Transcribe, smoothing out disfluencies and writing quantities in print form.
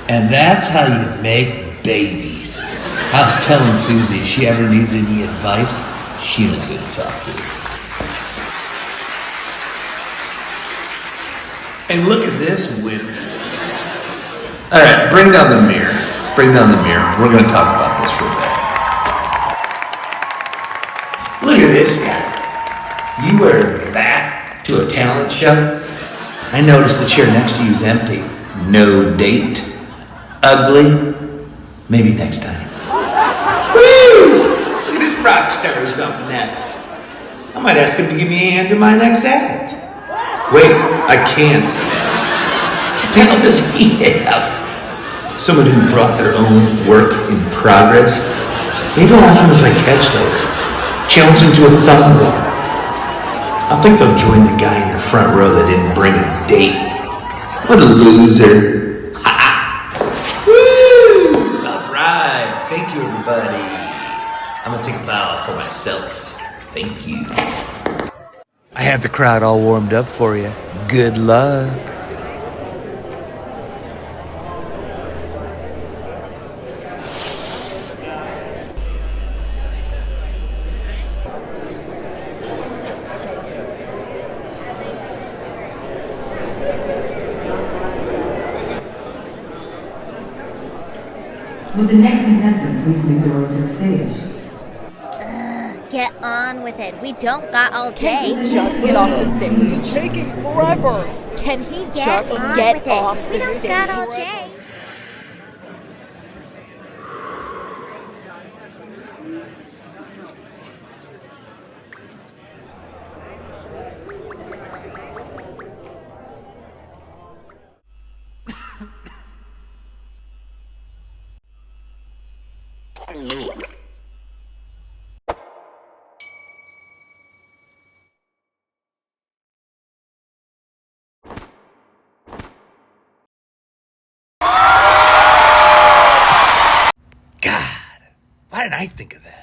And that's how you make babies. I was telling Susie if she ever needs any advice, she knows who to talk to. And look at this winner. All right, bring down the mirror. Bring down the mirror. We're gonna talk about this for a bit. Look at this guy. You wear that to a talent show? I noticed the chair next to you is empty. No date. Ugly. Maybe next time. Woo! Look at this rock star who's up next. I might ask him to give me a hand in my next act. Wait, I can't. What talent does he have? Someone who brought their own work in progress? Maybe I'll have him to play catch later. Challenge him to a thumb war. I think they'll join the guy in the front row that didn't bring a date. What a loser. Ha! Woo! Alright, thank you everybody. I'm gonna take a bow for myself. Thank you. I have the crowd all warmed up for you. Good luck. Would the next contestant please make their way to the stage? Get on with it. We don't got all day. Can he just get off the stage? It's taking forever. Can he just get off the stage? We don't got all day. God, why didn't I think of that?